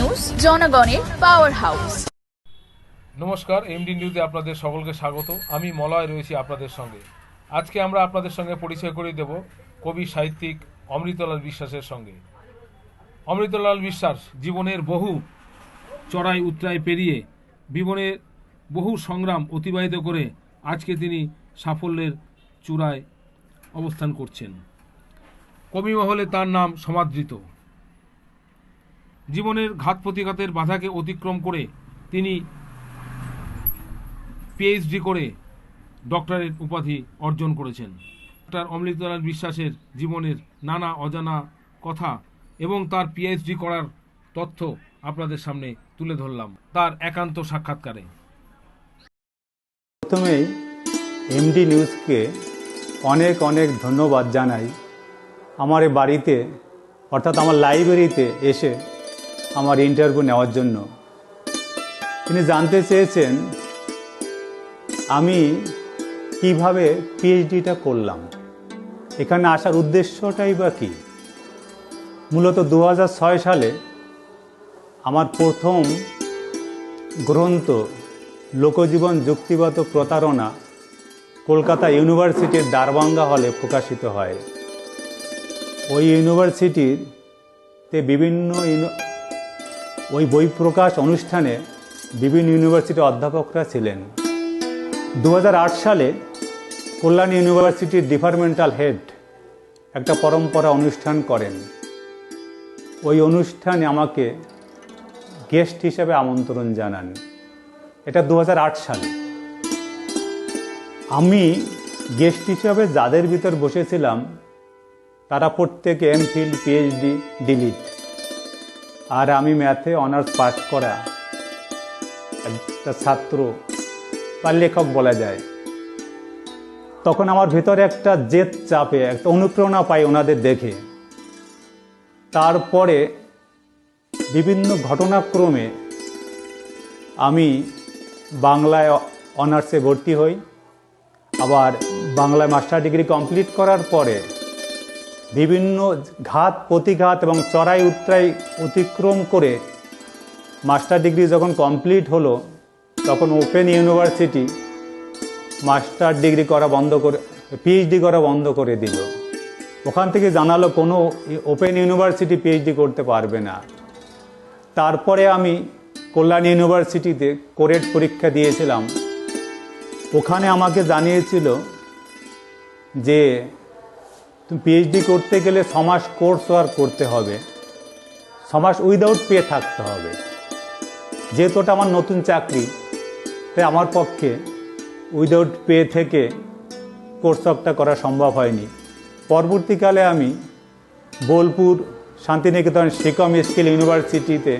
News, জনগণের power house. নমস্কার, MD নিউজে আপনাদের সকলকে স্বাগত। আমি মলয় রয়েছি আপনাদের সঙ্গে। আজকে আমরা আপনাদের সঙ্গে পরিচয় করিয়ে দেব কবি সাহিত্যিক অমৃতলাল বিশ্বাসের সঙ্গে। অমৃতলাল বিশ্বাস জীবনের বহু চড়াই উতরাই পেরিয়ে জীবনের বহু সংগ্রাম অতিবাহিত করে আজকে তিনি সাফল্যের চূড়ায় অবস্থান করছেন। কবি মহলে তার নাম সমাদৃত। জীবনের ঘাত প্রতিঘাতের বাধাকে অতিক্রম করে তিনি পিএইচডি করে ডক্টরেট উপাধি অর্জন করেছেন। ডক্টর অমৃতলাল বিশ্বাসের জীবনের নানা অজানা কথা এবং তার পিএইচডি করার তথ্য আপনাদের সামনে তুলে ধরলাম তার একান্ত সাক্ষাৎকারে। প্রথমেই এমডি নিউজকে অনেক অনেক ধন্যবাদ জানাই আমার এই বাড়িতে অর্থাৎ আমার লাইব্রেরিতে এসে আমার ইন্টারভিউ নেওয়ার জন্য। তিনি জানতে চেয়েছেন আমি কিভাবে পিএইচডিটা করলাম, এখানে আসার উদ্দেশ্যটাই বা কী। মূলত 2006 সালে আমার প্রথম গ্রন্থ লোকজীবন যুক্তিগত প্রতারণা কলকাতা ইউনিভার্সিটির দ্বারভাঙ্গা হলে প্রকাশিত হয়। ওই ইউনিভার্সিটিতে ওই বই প্রকাশ অনুষ্ঠানে বিভিন্ন ইউনিভার্সিটির অধ্যাপকরা ছিলেন। 2008 সালে কল্যাণ ইউনিভার্সিটির ডিপার্টমেন্টাল হেড একটা পরম্পরা অনুষ্ঠান করেন। ওই অনুষ্ঠানে আমাকে গেস্ট হিসেবে আমন্ত্রণ জানান। এটা 2008 সালে। আমি গেস্ট হিসেবে যাদের ভিতর বসেছিলাম তারা প্রত্যেকে এমফিল, পিএইচডি, ডিলিট, আর আমি ম্যাথে অনার্স পাস করা একটা ছাত্র বা লেখক বলা যায়। তখন আমার ভিতরে একটা জেদ চাপে একটা অনুপ্রেরণা পাই ওনাদের দেখে। তারপরে বিভিন্ন ঘটনাক্রমে আমি বাংলায় অনার্সে ভর্তি হই। আবার বাংলায় মাস্টার ডিগ্রি কমপ্লিট করার পরে বিভিন্ন ঘাত প্রতিঘাত এবং চড়াই উতরাই অতিক্রম করে মাস্টার ডিগ্রি যখন কমপ্লিট হলো তখন ওপেন ইউনিভার্সিটি মাস্টার ডিগ্রি করা বন্ধ করে পিএইচডি করা বন্ধ করে দিল। ওখান থেকে জানালো কোনো ওপেন ইউনিভার্সিটি পিএইচডি করতে পারবে না। তারপরে আমি কল্যাণ ইউনিভার্সিটিতে কোরেট পরীক্ষা দিয়েছিলাম। ওখানে আমাকে জানিয়েছিল যে তুমি পিএইচডি করতে গেলে 6 মাস কোর্স ওয়ার্ক করতে হবে, 6 মাস উইদাউট পে থাকতে হবে। যেহেতু ওটা আমার নতুন চাকরি, তাই আমার পক্ষে উইদাউট পে থেকে কোর্স ওয়ার্কটা করা সম্ভব হয়নি। পরবর্তীকালে আমি বোলপুর শান্তিনিকেতন শিকম স্কিল ইউনিভার্সিটিতে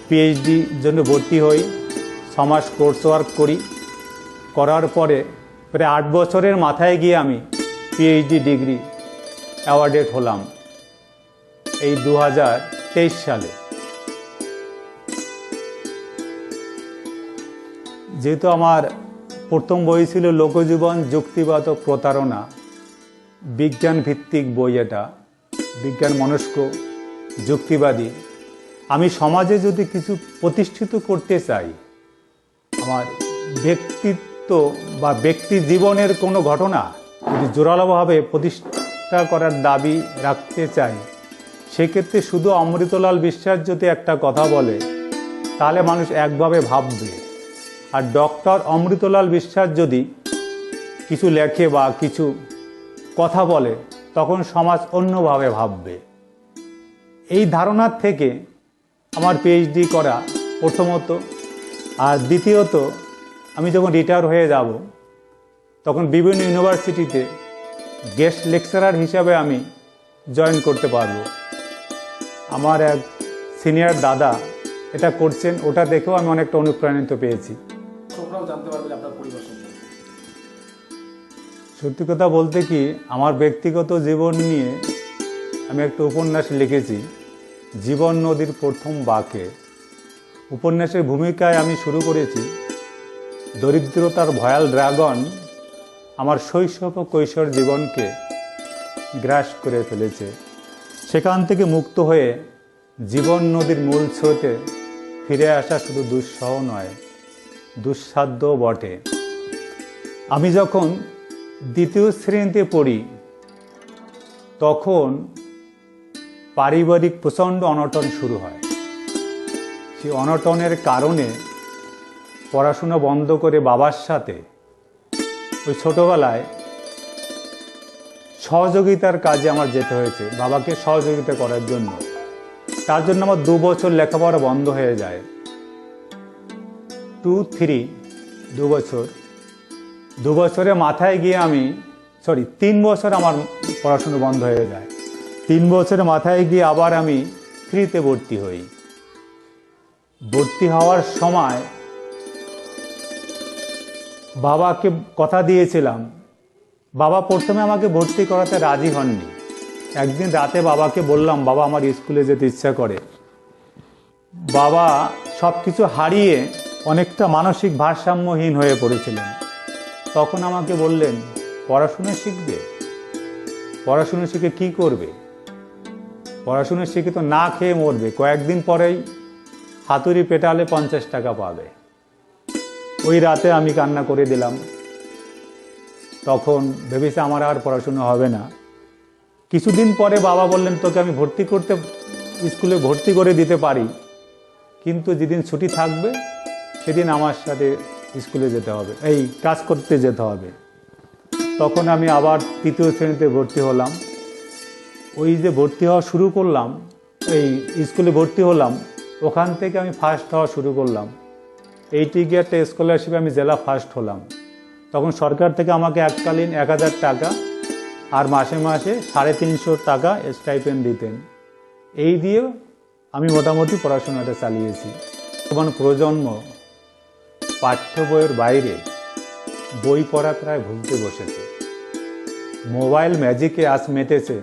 পিএইচডির জন্য ভর্তি হই। 6 মাস কোর্স ওয়ার্ক করার পরে প্রায় 8 বছরের মাথায় গিয়ে আমি পিএইচডি ডিগ্রি অ্যাওয়ার্ডেড হলাম এই 2023 সালে। যেহেতু আমার প্রথম বই ছিল লোকজীবন যুক্তিগত প্রতারণা, বিজ্ঞান ভিত্তিক বই, এটা বিজ্ঞান মনস্ক যুক্তিবাদী। আমি সমাজে যদি কিছু প্রতিষ্ঠিত করতে চাই, আমার ব্যক্তিত্ব বা ব্যক্তি জীবনের কোনো ঘটনা যদি জোরালোভাবে প্রতিষ্ঠা করার দাবি রাখতে চাই, সেক্ষেত্রে শুধু অমৃতলাল বিশ্বাস যদি একটা কথা বলে তাহলে মানুষ একভাবে ভাববে, আর ডক্টর অমৃতলাল বিশ্বাস যদি কিছু লেখে বা কিছু কথা বলে তখন সমাজ অন্যভাবে ভাববে। এই ধারণার থেকে আমার পিএইচডি করা প্রথমত। আর দ্বিতীয়ত, আমি যখন রিটায়ার হয়ে যাব তখন বিভিন্ন ইউনিভার্সিটিতে গেস্ট লেকচারার হিসাবে আমি জয়েন করতে পারব। আমার এক সিনিয়র দাদা এটা করছেন, ওটা দেখেও আমি অনেকটা অনুপ্রাণিত পেয়েছি। সত্যি কথা বলতে কি, আমার ব্যক্তিগত জীবন নিয়ে আমি একটা উপন্যাস লিখেছি, জীবন নদীর প্রথম বাঁকে। উপন্যাসের ভূমিকায় আমি শুরু করেছি দরিদ্রতার ভয়াল ড্রাগন আমার শৈশব ও কৈশোর জীবনকে গ্রাস করে ফেলেছে। সেখান থেকে মুক্ত হয়ে জীবন নদীর মূল স্রোতে ফিরে আসা শুধু দুঃসহ নয়, দুঃসাধ্যও বটে। আমি যখন দ্বিতীয় শ্রেণীতে পড়ি তখন পারিবারিক প্রচণ্ড অনটন শুরু হয়। সেই অনটনের কারণে পড়াশোনা বন্ধ করে বাবার সাথে ওই ছোটোবেলায় সহযোগিতার কাজে আমার যেতে হয়েছে, বাবাকে সহযোগিতা করার জন্য। তার জন্য আমার 2 বছর লেখাপড়া বন্ধ হয়ে যায়। 2 বছর, 2 বছরের মাথায় গিয়ে 3 বছর আমার পড়াশোনা বন্ধ হয়ে যায়। 3 বছরের মাথায় গিয়ে আবার আমি 3তে ভর্তি হই। ভর্তি হওয়ার সময় বাবাকে কথা দিয়েছিলাম। বাবা প্রথমে আমাকে ভর্তি করাতে রাজি হননি। একদিন রাতে বাবাকে বললাম, বাবা আমার স্কুলে যেতে ইচ্ছা করে। বাবা সব কিছু হারিয়ে অনেকটা মানসিক ভারসাম্যহীন হয়ে পড়েছিলেন। তখন আমাকে বললেন, পড়াশোনা শিখবে? পড়াশোনা শিখে কি করবে? পড়াশোনা শিখে তো না খেয়ে মরবে, কয়েকদিন পরেই হাতুড়ি পেটালে 50 টাকা পাবে। ওই রাতে আমি কান্না করে দিলাম। তখন ভেবেছি আমার আর পড়াশোনা হবে না। কিছুদিন পরে বাবা বললেন, তোকে আমি স্কুলে ভর্তি করে দিতে পারি, কিন্তু যেদিন ছুটি থাকবে সেদিন আমার সাথে স্কুলে যেতে হবে, এই কাজ করতে যেতে হবে। তখন আমি আবার 3য় শ্রেণীতে ভর্তি হলাম। ওই যে ভর্তি হওয়া শুরু করলাম, এই স্কুলে ভর্তি হলাম, ওখান থেকে আমি ফার্স্ট হওয়া শুরু করলাম। এইটি গিয়ে একটা স্কলারশিপে আমি জেলা ফার্স্ট হলাম। তখন সরকার থেকে আমাকে এককালীন 1000 টাকা আর মাসে মাসে 350 টাকা স্টাইপেন্ড দিতেন। এই দিয়ে আমি মোটামুটি পড়াশোনাটা চালিয়েছি। বর্তমান প্রজন্ম পাঠ্য বইয়ের বাইরে বই পড়া প্রায় ভুলতে বসেছে। মোবাইল ম্যাজিকে আজ মেতেছে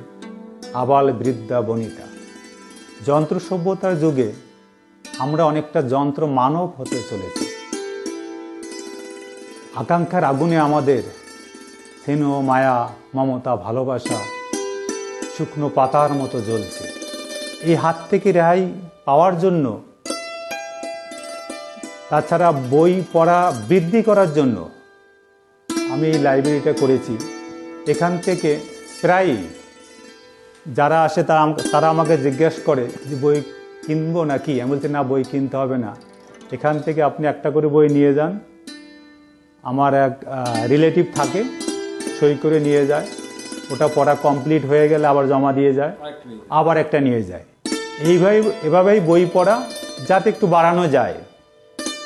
আবাল বৃদ্ধা বনিতা। যন্ত্র সভ্যতার যুগে আমরা অনেকটা যন্ত্র মানব হতে চলেছি। আকাঙ্ক্ষার আগুনে আমাদের স্নেহ, মায়া, মমতা, ভালোবাসা শুকনো পাতার মতো জ্বলছে। এই হাত থেকে রেহাই পাওয়ার জন্য, তাছাড়া বই পড়া বৃদ্ধি করার জন্য আমি এই লাইব্রেরিটা করেছি। এখান থেকে প্রায় যারা আসে তারা আমাকে জিজ্ঞেস করে যে বই কিনবো নাকি। আমি বলছি, না, বই কিনতে হবে না, এখান থেকে আপনি একটা করে বই নিয়ে যান। আমার এক রিলেটিভ থাকে, সই করে নিয়ে যায়। ওটা পড়া কমপ্লিট হয়ে গেলে আবার জমা দিয়ে যায়, আবার একটা নিয়ে যায়। এভাবেই বই পড়া যাতে একটু বাড়ানো যায়।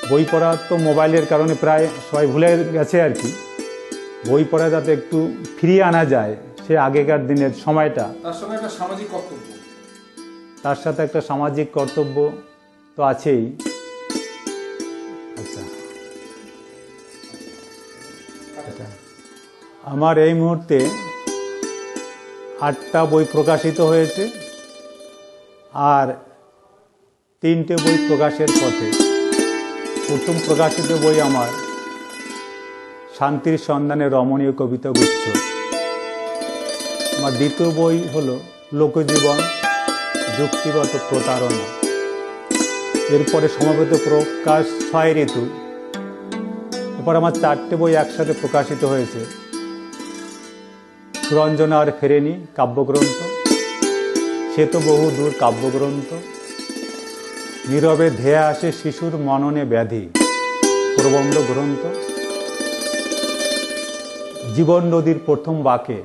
বই পড়া তো মোবাইলের কারণে প্রায় সবাই ভুলে গেছে আর কি। বই পড়া যাতে একটু ফিরিয়ে আনা যায়, সে আগেকার দিনের সময়টা। তার সঙ্গে একটা সামাজিক কর্তব্য, তার সাথে একটা সামাজিক কর্তব্য তো আছেই। আচ্ছা, আমার এই মুহূর্তে 8টা বই প্রকাশিত হয়েছে আর 3টে বই প্রকাশের পথে। প্রথম প্রকাশিত বই আমার শান্তির সন্ধানে রমণীয় কবিতা গুচ্ছ। আমার দ্বিতীয় বই হলো লোকজীবন, যুক্তিগত প্রতারণা। এরপরে সমবেত প্রকাশ 6 ঋতু। এরপর আমার 4টে বই একসাথে প্রকাশিত হয়েছে। সুরঞ্জনা আর ফেরেনি কাব্যগ্রন্থ, সে তো বহু দূর কাব্যগ্রন্থ, নীরবে ধেয়ে আসে শিশুর মননে ব্যাধি প্রবন্ধ গ্রন্থ, জীবন নদীর প্রথম বাঁকে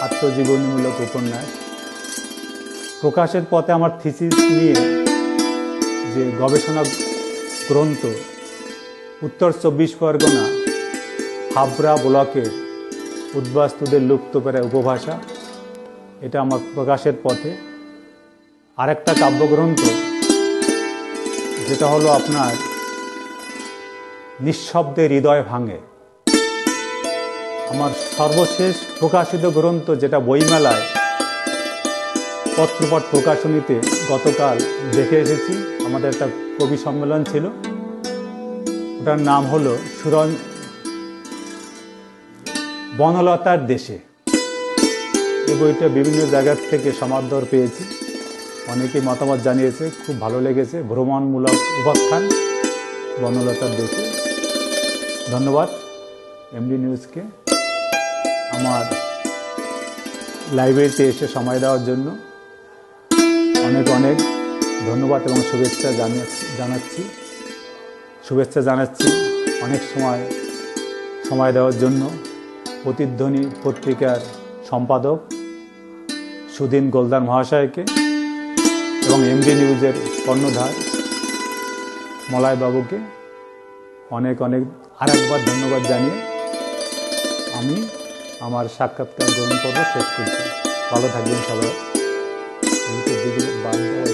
আত্মজীবনীমূলক উপন্যাস। প্রকাশের পথে আমার থিসিস নিয়ে যে গবেষণা গ্রন্থ, উত্তর 24 পরগনা হাবড়া ব্লকের উদ্বাস্তুদের লুপ্তপ্রায় উপভাষা, এটা আমার প্রকাশের পথে। আরেকটা কাব্যগ্রন্থ যেটা হলো আপনার নিঃশব্দে হৃদয় ভাঙে, আমার সর্বশেষ প্রকাশিত গ্রন্থ, যেটা বইমেলায় পত্রপাঠ প্রকাশনীতে গতকাল দেখে এসেছি। আমাদের একটা কবি সম্মেলন ছিল, ওটার নাম হলো বনলতার দেশে। এই বইটা বিভিন্ন জায়গার থেকে সমাদর পেয়েছি। অনেকেই মতামত জানিয়েছে, খুব ভালো লেগেছে। ভ্রমণমূলক উপাখ্যান বনলতার দেশে। ধন্যবাদ এমডি নিউজকে আমার লাইব্রেরিতে এসে সময় দেওয়ার জন্য। অনেক অনেক ধন্যবাদ এবং শুভেচ্ছা জানাচ্ছি। অনেক সময় দেওয়ার জন্য প্রতিধ্বনি পত্রিকার সম্পাদক সুদিন গোলদার মহাশয়কে এবং এমডি নিউজের কর্ণধার মলয় বাবুকে অনেক অনেক আরেকবার ধন্যবাদ জানিয়ে আমি আমার সাক্ষাৎকার গ্রহণ পর্ব শেষ করছি। ভালো থাকবেন সবাই। যেগুলো বাদ দেওয়া